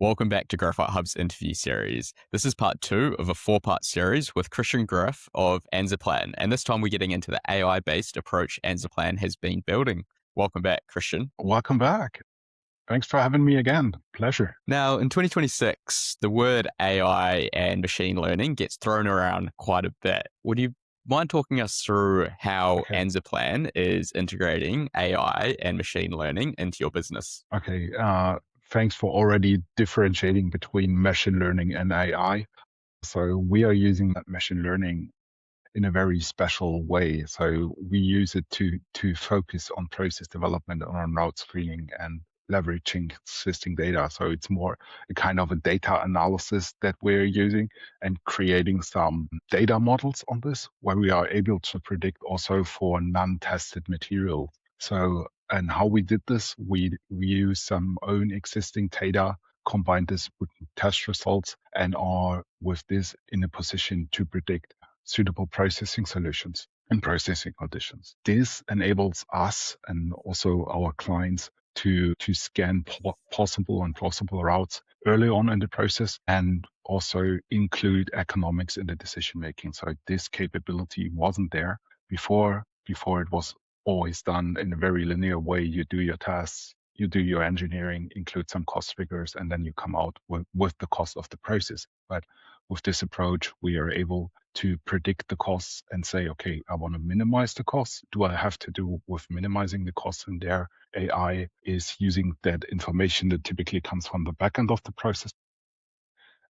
Welcome back to Graphite Hub's interview series. This is part 2 of a 4-part series with Christian Graf of Anzaplan, and this time we're getting into the AI-based approach Anzaplan has been building. Welcome back, Christian. Welcome back. Thanks for having me again. Pleasure. Now, in 2026, the word AI and machine learning gets thrown around quite a bit. Would you mind talking us through how Okay. Anzaplan is integrating AI and machine learning into your business? Okay. Thanks for already differentiating between machine learning and AI. So we are using that machine learning in a very special way. So we use it to focus on process development, on route screening, and leveraging existing data. So it's more a kind of a data analysis that we're using and creating some data models on this, where we are able to predict also for non-tested material. So, and how we did this, we use some own existing data, combine this with test results, and are with this in a position to predict suitable processing solutions and processing conditions. This enables us and also our clients to scan possible and plausible routes early on in the process and also include economics in the decision making. So this capability wasn't there before. Before it was always done in a very linear way. You do your tasks, you do your engineering, include some cost figures, and then you come out with the cost of the process. But with this approach, we are able to predict the costs and say, okay, I want to minimize the costs. Do I have to do with minimizing the costs in there? AI is using that information that typically comes from the back end of the process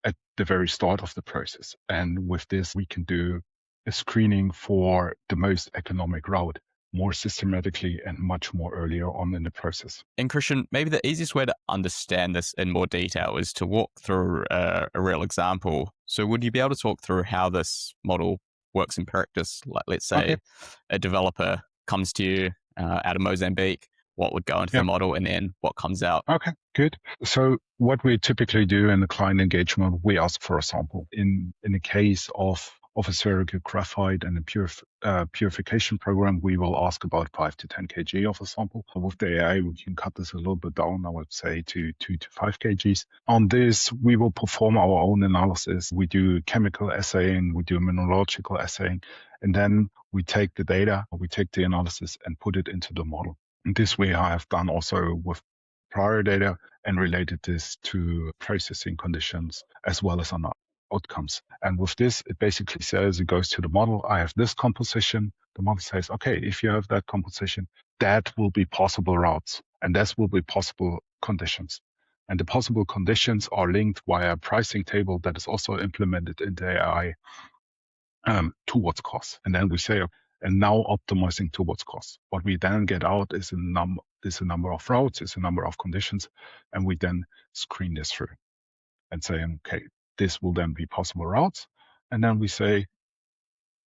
at the very start of the process. And with this, we can do a screening for the most economic route more systematically and much more earlier on in the process. And Christian, maybe the easiest way to understand this in more detail is to walk through a real example. So would you be able to talk through how this model works in practice? Like, let's say a developer comes to you out of Mozambique, what would go into the model and then what comes out? Okay, good. So what we typically do in the client engagement, we ask for a sample. In the case of a spherical graphite and a purification program, we will ask about 5 to 10 kg of a sample. With the AI, we can cut this a little bit down, I would say, to 2 to 5 kgs. On this, we will perform our own analysis. We do chemical assaying, we do mineralogical assaying, and then we take the data, we take the analysis and put it into the model. And this way I have done also with prior data and related this to processing conditions as well as on outcomes. And with this, it basically says, it goes to the model, I have this composition. The model says, okay, if you have that composition, that will be possible routes and that will be possible conditions. And the possible conditions are linked via a pricing table that is also implemented in the AI towards cost. And then we say, and now optimizing towards cost. What we then get out is a number of routes, is a number of conditions, and we then screen this through and say, okay, this will then be possible routes. And then we say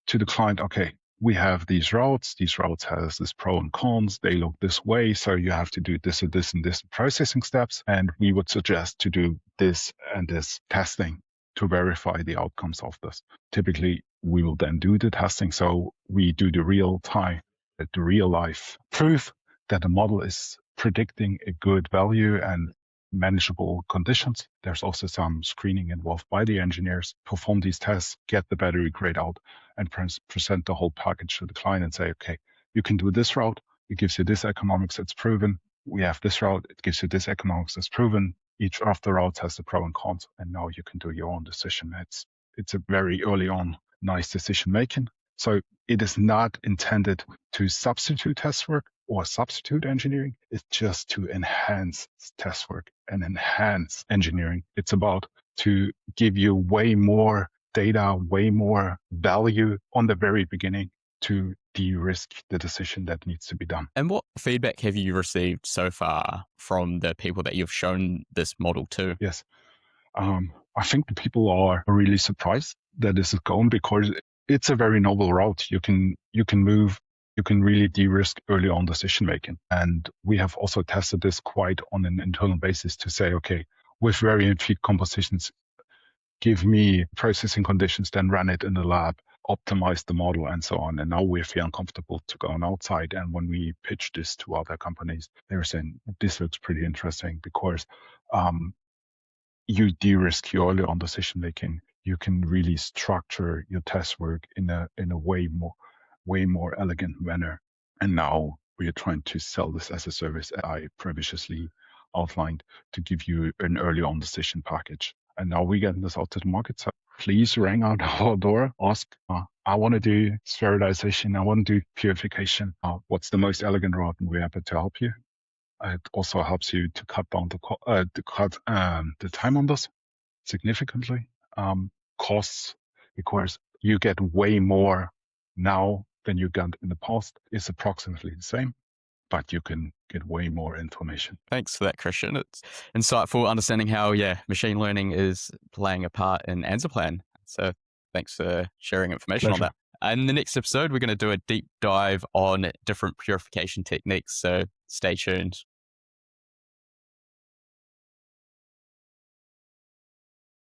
to the client, okay, we have these routes. These routes has this pro and cons. They look this way. So you have to do this and this and this processing steps. And we would suggest to do this and this testing to verify the outcomes of this. Typically, we will then do the testing. So we do the real life proof that the model is predicting a good value and manageable conditions. There's also some screening involved by the engineers, perform these tests, get the battery grade out, and present the whole package to the client and say, okay, you can do this route. It gives you this economics that's proven. We have this route. It gives you this economics that's proven. Each of the routes has the pro and cons, and now you can do your own decision. It's a very early on nice decision making. So it is not intended to substitute test work or substitute engineering. It's just to enhance test work and enhance engineering. It's about to give you way more data, way more value on the very beginning to de-risk the decision that needs to be done. And what feedback have you received so far from the people that you've shown this model to? Yes. I think the people are really surprised that this is going because it's a very novel route. You can really de-risk early on decision making. And we have also tested this quite on an internal basis to say, okay, with variant feed compositions, give me processing conditions, then run it in the lab, optimize the model and so on. And now we're feeling comfortable to go on outside. And when we pitch this to other companies, they're saying, this looks pretty interesting because you de-risk your early on decision making. You can really structure your test work in a way more elegant manner. And now we are trying to sell this as a service, as I previously outlined, to give you an early on decision package. And now we're getting this out to the market. So please ring out our door, ask, I want to do sterilization, I want to do purification. What's the most elegant route? And we're happy to help you. It also helps you to cut down the time on this significantly. Costs requires you get way more now than you got in the past. It's approximately the same, but you can get way more information. Thanks for that, Christian. It's insightful understanding how, machine learning is playing a part in Anzaplan. So thanks for sharing information on Pleasure. that. In the next episode, we're going to do a deep dive on different purification techniques. So stay tuned.